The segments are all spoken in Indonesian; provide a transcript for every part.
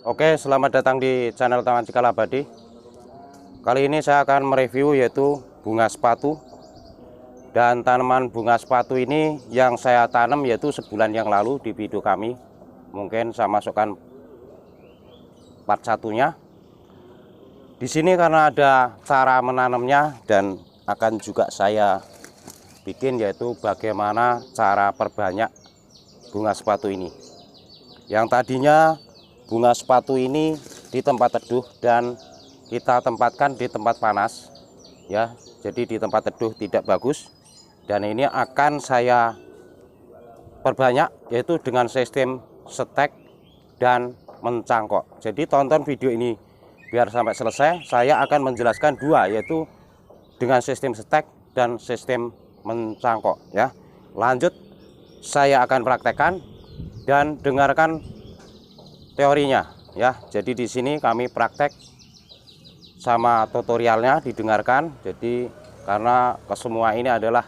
Oke, selamat datang di channel Taman Cikal Abadi. Kali ini saya akan mereview yaitu bunga sepatu. Dan tanaman bunga sepatu ini yang saya tanam yaitu sebulan yang lalu di video kami. Mungkin saya masukkan part satunya. Di sini karena ada cara menanamnya dan akan juga saya bikin yaitu bagaimana cara perbanyak bunga sepatu ini. Yang tadinya bunga sepatu ini di tempat teduh dan kita tempatkan di tempat panas ya, jadi di tempat teduh tidak bagus, dan ini akan saya perbanyak yaitu dengan sistem stek dan mencangkok. Jadi tonton video ini biar sampai selesai. Saya akan menjelaskan dua, yaitu dengan sistem stek dan sistem mencangkok ya. Lanjut saya akan praktekkan dan dengarkan teorinya ya. Jadi di sini kami praktek sama tutorialnya didengarkan. Jadi karena kesemua ini adalah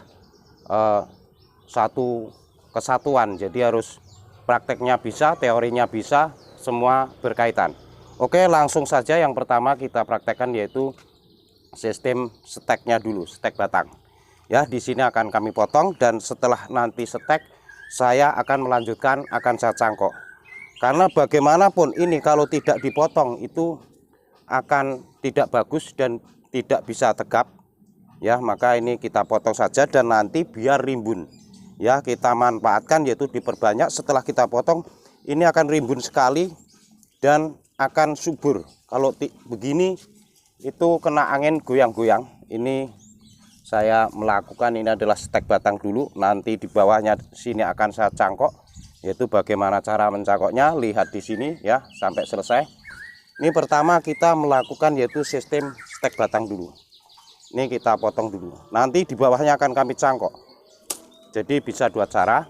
satu kesatuan, jadi harus prakteknya bisa, teorinya bisa, semua berkaitan. Oke, langsung saja yang pertama kita praktekkan yaitu sistem steknya dulu, stek batang. Ya, di sini akan kami potong dan setelah nanti stek saya akan melanjutkan, akan saya cangkok. Karena bagaimanapun ini kalau tidak dipotong itu akan tidak bagus dan tidak bisa tegap ya, maka ini kita potong saja dan nanti biar rimbun ya, kita manfaatkan yaitu diperbanyak. Setelah kita potong ini akan rimbun sekali dan akan subur. Kalau begini itu kena angin goyang-goyang. Ini saya melakukan, ini adalah stek batang dulu, nanti di bawahnya sini akan saya cangkok, yaitu bagaimana cara mencangkoknya. Lihat di sini ya sampai selesai. Ini pertama kita melakukan yaitu sistem stek batang dulu. Ini kita potong dulu, nanti di bawahnya akan kami cangkok. Jadi bisa dua cara.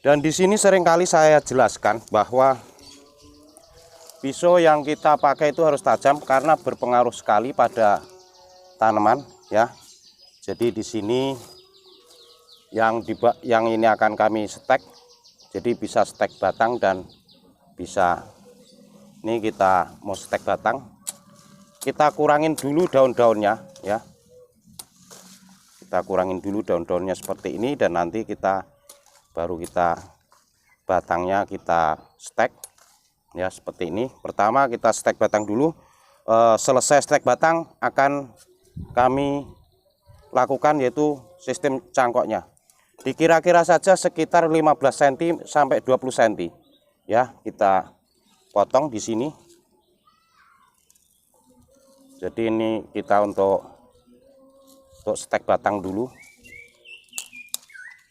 Dan di sini seringkali saya jelaskan bahwa pisau yang kita pakai itu harus tajam karena berpengaruh sekali pada tanaman ya. Jadi di sini yang ini akan kami stek. Jadi bisa stek batang dan bisa, ini kita mau stek batang, kita kurangin dulu daun-daunnya ya. Kita kurangin dulu daun-daunnya seperti ini dan nanti kita baru kita batangnya kita stek ya seperti ini. Pertama kita stek batang dulu. Selesai stek batang akan kami lakukan yaitu sistem cangkoknya. Dikira-kira saja sekitar 15 cm sampai 20 cm ya, kita potong di sini. Jadi ini kita untuk stek batang dulu.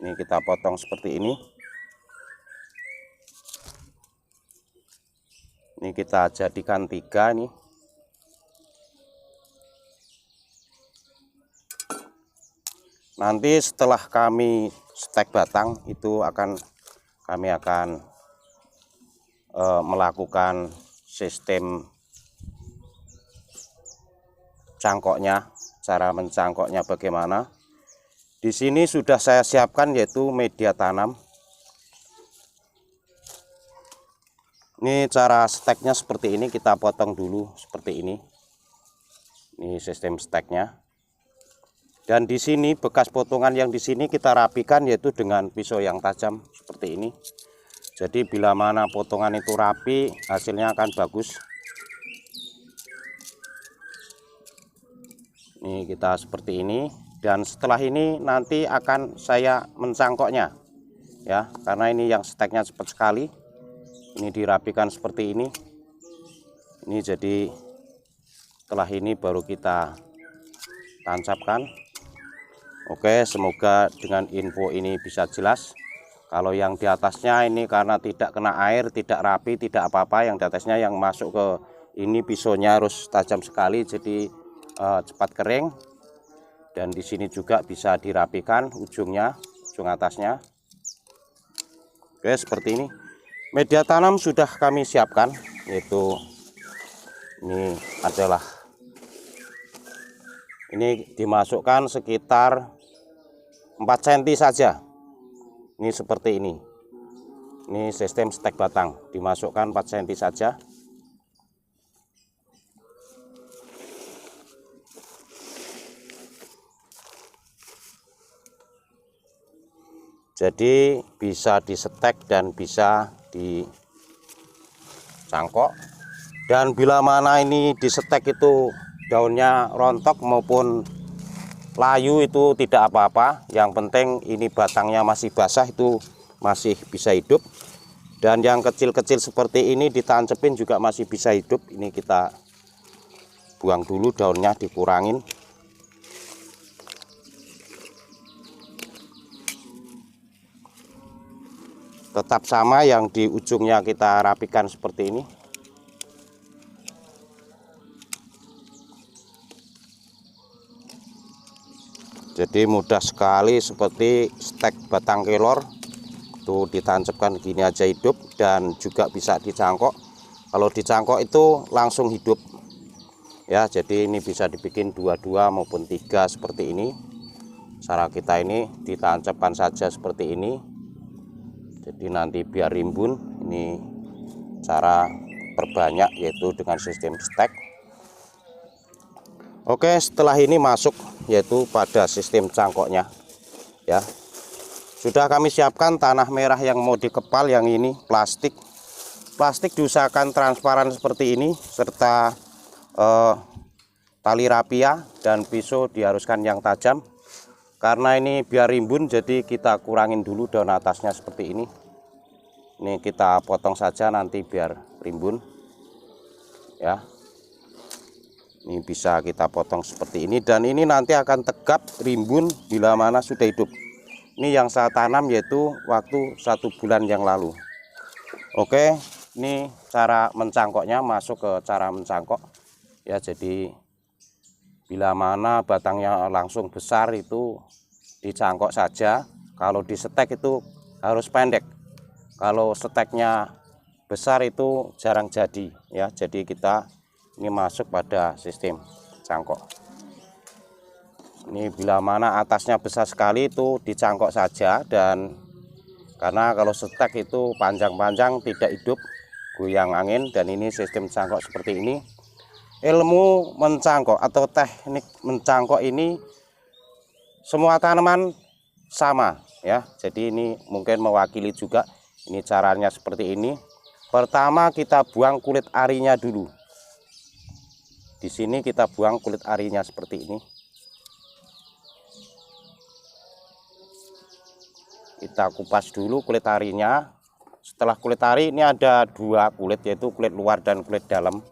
Ini kita potong seperti ini. Ini kita jadikan 3 nih. Nanti setelah kami stek batang itu kami akan melakukan sistem cangkoknya. Cara mencangkoknya bagaimana? Di sini sudah saya siapkan yaitu media tanam. Ini cara steknya seperti ini, kita potong dulu seperti ini. Ini sistem steknya. Dan di sini bekas potongan yang di sini kita rapikan yaitu dengan pisau yang tajam seperti ini. Jadi bila mana potongan itu rapi, hasilnya akan bagus. Ini kita seperti ini, dan setelah ini nanti akan saya mencangkoknya ya, karena ini yang steknya cepat sekali. Ini dirapikan seperti ini. Ini jadi setelah ini baru kita tancapkan. Oke, semoga dengan info ini bisa jelas. Kalau yang di atasnya ini karena tidak kena air, tidak rapi, tidak apa-apa. Yang di atasnya yang masuk ke ini pisaunya harus tajam sekali, jadi cepat kering. Dan di sini juga bisa dirapikan ujungnya, ujung atasnya. Oke, seperti ini. Media tanam sudah kami siapkan, yaitu ini adalah, ini dimasukkan sekitar 4 cm saja. Ini seperti ini. Ini sistem stek batang, dimasukkan 4 cm saja. Jadi bisa disetek dan bisa dicangkok. Dan bila mana ini disetek itu daunnya rontok maupun layu itu tidak apa-apa. Yang penting ini batangnya masih basah, itu masih bisa hidup. Dan yang kecil-kecil seperti ini ditancepin juga masih bisa hidup. Ini kita buang dulu daunnya, dikurangin. Tetap sama, yang di ujungnya kita rapikan seperti ini. Jadi mudah sekali seperti stek batang kelor. Tuh ditancapkan gini aja hidup, dan juga bisa dicangkok. Kalau dicangkok itu langsung hidup. Ya, jadi ini bisa dibikin 2 maupun 3 seperti ini. Cara kita ini ditancapkan saja seperti ini. Jadi nanti biar rimbun. Ini cara perbanyak, yaitu dengan sistem stek. Oke, setelah ini masuk yaitu pada sistem cangkoknya. Ya, sudah kami siapkan tanah merah yang mau dikepal. Yang ini plastik. Plastik diusahakan transparan seperti ini, serta tali rapia dan pisau diharuskan yang tajam. Karena ini biar rimbun, jadi kita kurangin dulu daun atasnya seperti ini. Ini kita potong saja nanti biar rimbun. Ya, ini bisa kita potong seperti ini, dan ini nanti akan tegap rimbun bila mana sudah hidup. Ini yang saya tanam yaitu waktu 1 bulan yang lalu. Oke, ini cara mencangkoknya. Masuk ke cara mencangkok. Ya, jadi bila mana batangnya langsung besar itu dicangkok saja. Kalau disetek itu harus pendek. Kalau steknya besar itu jarang jadi. Ya, jadi kita ini masuk pada sistem cangkok. Ini bila mana atasnya besar sekali itu dicangkok saja, dan karena kalau stek itu panjang-panjang tidak hidup, goyang angin. Dan ini sistem cangkok seperti ini. Ilmu mencangkok atau teknik mencangkok ini semua tanaman sama ya. Jadi ini mungkin mewakili juga. Ini caranya seperti ini. Pertama kita buang kulit arinya dulu. Di sini kita buang kulit arinya seperti ini. Kita kupas dulu kulit arinya. Setelah kulit ari, ini ada 2 kulit, yaitu kulit luar dan kulit dalam.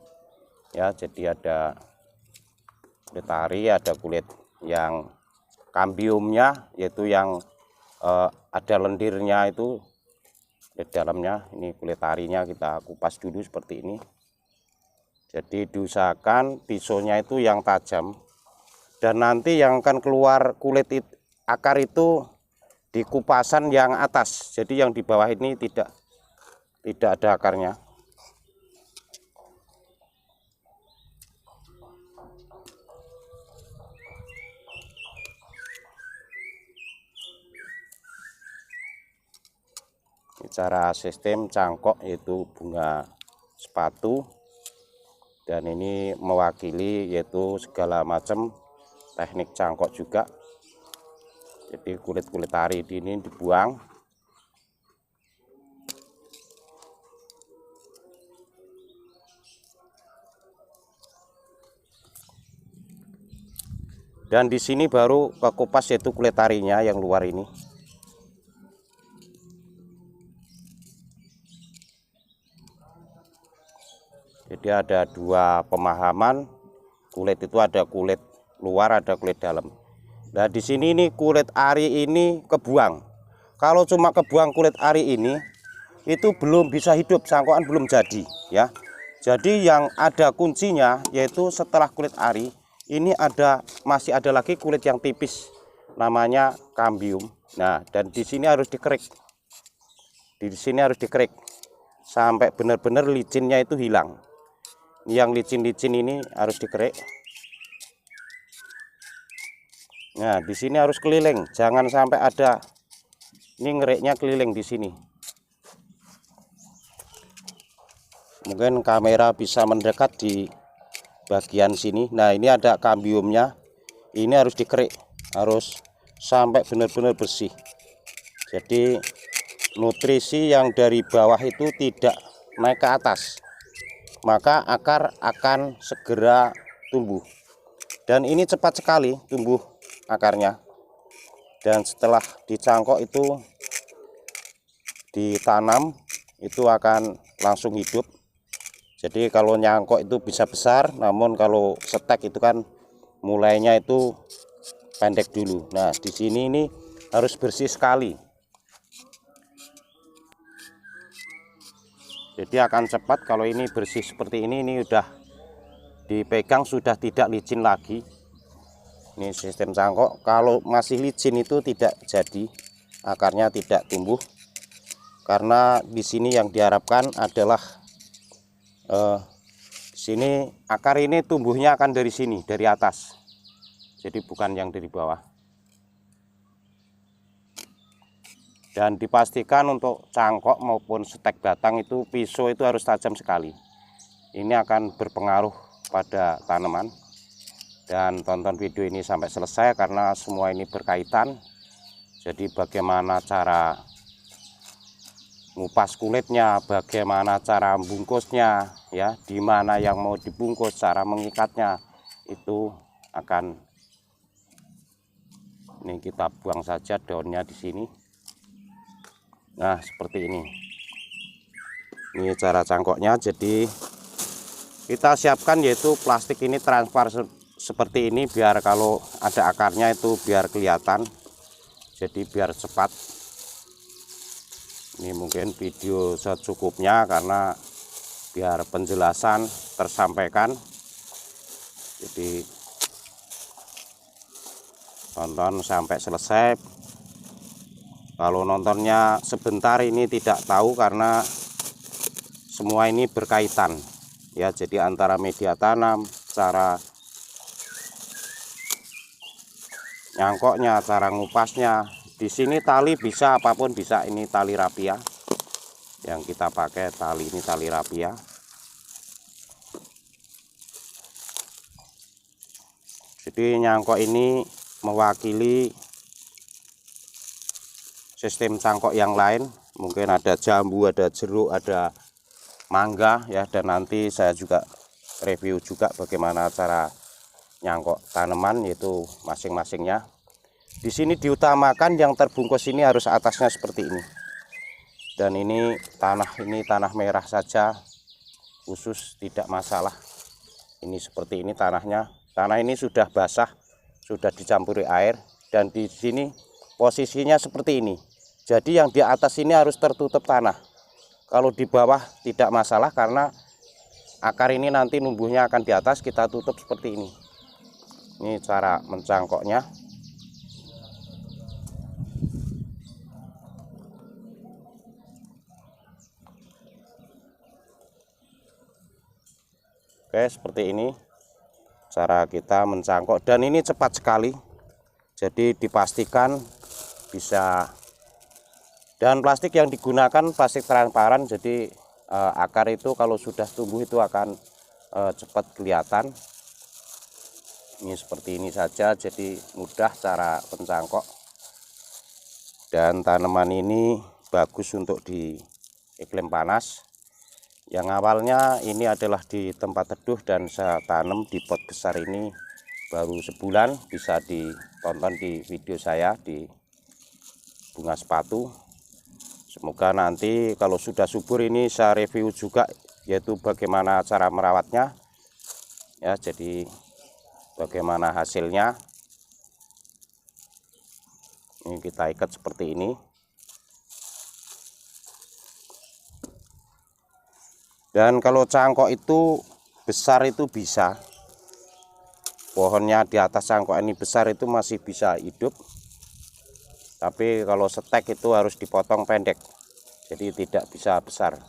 Ya, jadi ada kulit ari, ada kulit yang kambiumnya, yaitu yang ada lendirnya, itu kulit dalamnya. Ini kulit arinya kita kupas dulu seperti ini. Jadi diusahakan pisaunya itu yang tajam, dan nanti yang akan keluar kulit akar itu di kupasan yang atas. Jadi yang di bawah ini tidak ada akarnya. Cara sistem cangkok yaitu bunga sepatu, dan ini mewakili yaitu segala macam teknik cangkok juga. Jadi kulit-kulit ari ini dibuang. Dan di sini baru kekupas yaitu kulit arinya yang luar ini. Jadi ada 2 pemahaman. Kulit itu ada kulit luar, ada kulit dalam. Nah, di sini ini kulit ari ini kebuang. Kalau cuma kebuang kulit ari ini, itu belum bisa hidup, cangkokan belum jadi ya. Jadi yang ada kuncinya yaitu setelah kulit ari ini masih ada lagi kulit yang tipis, namanya kambium. Nah, dan di sini harus dikerik. Di sini harus dikerik sampai benar-benar licinnya itu hilang. Yang licin-licin ini harus dikerik. Nah, di sini harus keliling, jangan sampai ada. Ini ngeriknya keliling di sini. Mungkin kamera bisa mendekat di bagian sini. Nah, ini ada kambiumnya. Ini harus dikerik, harus sampai benar-benar bersih. Jadi nutrisi yang dari bawah itu tidak naik ke atas, maka akar akan segera tumbuh. Dan ini cepat sekali tumbuh akarnya. Dan setelah dicangkok itu ditanam, itu akan langsung hidup. Jadi kalau nyangkok itu bisa besar, namun kalau setek itu kan mulainya itu pendek dulu. Nah, di sini ini harus bersih sekali. Jadi akan cepat kalau ini bersih seperti ini udah dipegang sudah tidak licin lagi. Ini sistem cangkok. Kalau masih licin itu tidak jadi, akarnya tidak tumbuh. Karena di sini yang diharapkan adalah sini akar ini tumbuhnya akan dari sini, dari atas. Jadi bukan yang dari bawah. Dan dipastikan untuk cangkok maupun stek batang itu pisau itu harus tajam sekali. Ini akan berpengaruh pada tanaman. Dan tonton video ini sampai selesai karena semua ini berkaitan. Jadi bagaimana cara ngupas kulitnya, bagaimana cara bungkusnya, ya, di mana yang mau dibungkus, cara mengikatnya itu akan. Ini kita buang saja daunnya di sini. Nah, seperti ini. Ini cara cangkoknya. Jadi kita siapkan yaitu plastik ini transparan seperti ini, biar kalau ada akarnya itu biar kelihatan, jadi biar cepat. Ini mungkin video secukupnya karena biar penjelasan tersampaikan. Jadi tonton sampai selesai. Kalau nontonnya sebentar ini tidak tahu karena semua ini berkaitan, ya. Jadi antara media tanam, cara nyangkoknya, cara ngupasnya. Di sini tali bisa apapun bisa. Ini tali rapia yang kita pakai, tali ini tali rapia. Jadi nyangkok ini mewakili sistem cangkok yang lain. Mungkin ada jambu, ada jeruk, ada mangga, ya. Dan nanti saya juga review juga bagaimana cara nyangkok tanaman, yaitu masing-masingnya. Di sini diutamakan yang terbungkus ini harus atasnya seperti ini. Dan ini tanah merah saja, khusus tidak masalah. Ini seperti ini tanahnya. Tanah ini sudah basah, sudah dicampuri air, dan di sini posisinya seperti ini. Jadi yang di atas ini harus tertutup tanah. Kalau di bawah tidak masalah karena akar ini nanti numbuhnya akan di atas, kita tutup seperti ini. Ini cara mencangkoknya. Oke, seperti ini cara kita mencangkok, dan ini cepat sekali. Jadi dipastikan bisa. Dan plastik yang digunakan plastik transparan, jadi akar itu kalau sudah tumbuh itu akan cepat kelihatan. Ini seperti ini saja, jadi mudah cara mencangkok. Dan tanaman ini bagus untuk di iklim panas. Yang awalnya ini adalah di tempat teduh dan saya tanam di pot besar ini baru sebulan. Bisa ditonton di video saya di bunga sepatu. Semoga nanti kalau sudah subur ini saya review juga, yaitu bagaimana cara merawatnya, ya. Jadi bagaimana hasilnya. Ini kita ikat seperti ini. Dan kalau cangkok itu besar itu bisa, pohonnya di atas cangkok ini besar itu masih bisa hidup. Tapi kalau setek itu harus dipotong pendek, jadi tidak bisa besar.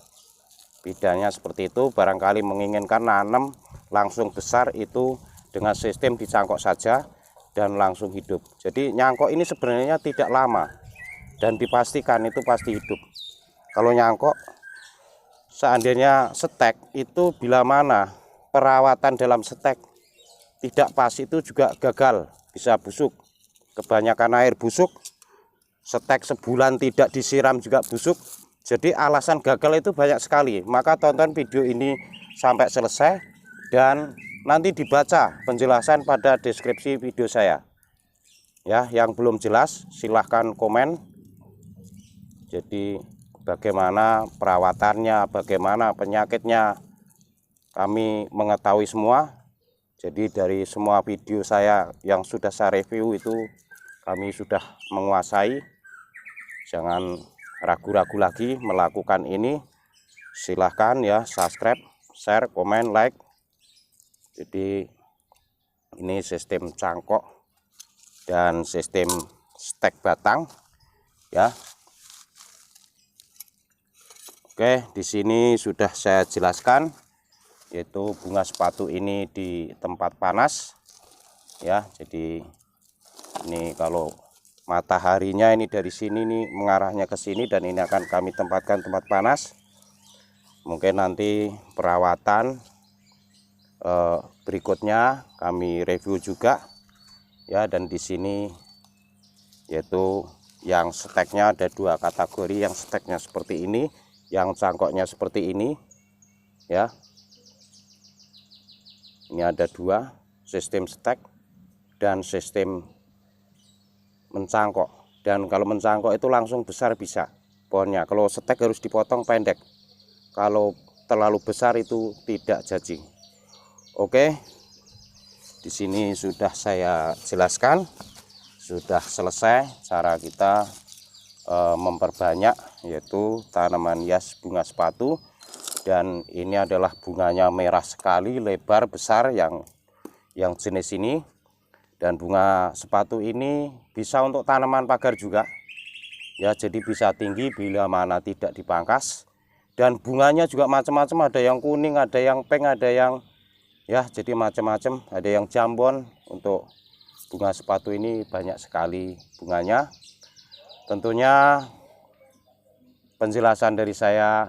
Bedanya seperti itu. Barangkali menginginkan nanam langsung besar, itu dengan sistem dicangkok saja dan langsung hidup. Jadi nyangkok ini sebenarnya tidak lama dan dipastikan itu pasti hidup. Kalau nyangkok seandainya stek itu bila mana perawatan dalam stek tidak pas itu juga gagal, bisa busuk. Kebanyakan air busuk, stek sebulan tidak disiram juga busuk. Jadi alasan gagal itu banyak sekali. Maka tonton video ini sampai selesai dan nanti dibaca penjelasan pada deskripsi video saya. Ya, yang belum jelas silahkan komen. Jadi bagaimana perawatannya, bagaimana penyakitnya, kami mengetahui semua. Jadi dari semua video saya yang sudah saya review itu kami sudah menguasai. Jangan ragu-ragu lagi melakukan ini. Silahkan ya, subscribe, share, komen, like. Jadi ini sistem cangkok dan sistem stek batang ya. Oke, di sini sudah saya jelaskan, yaitu bunga sepatu ini di tempat panas ya. Jadi ini kalau mataharinya ini dari sini nih mengarahnya ke sini, dan ini akan kami tempatkan tempat panas. Mungkin nanti perawatan berikutnya kami review juga ya. Dan di sini yaitu yang steknya ada dua kategori, yang steknya seperti ini, yang cangkoknya seperti ini ya. Ini ada dua, sistem stek dan sistem mencangkok. Dan kalau mencangkok itu langsung besar bisa pohonnya. Kalau stek harus dipotong pendek, kalau terlalu besar itu tidak jadi. Oke, di sini sudah saya jelaskan, sudah selesai cara kita memperbanyak, yaitu tanaman hias bunga sepatu. Dan ini adalah bunganya merah sekali, lebar, besar, yang jenis ini. Dan bunga sepatu ini bisa untuk tanaman pagar juga ya, jadi bisa tinggi bila mana tidak dipangkas. Dan bunganya juga macam-macam, ada yang kuning, ada yang pink, ada yang ya, jadi macam-macam, ada yang jambon. Untuk bunga sepatu ini banyak sekali bunganya. Tentunya penjelasan dari saya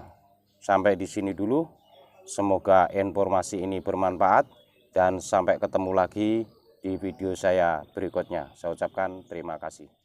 sampai di sini dulu. Semoga informasi ini bermanfaat dan sampai ketemu lagi di video saya berikutnya. Saya ucapkan terima kasih.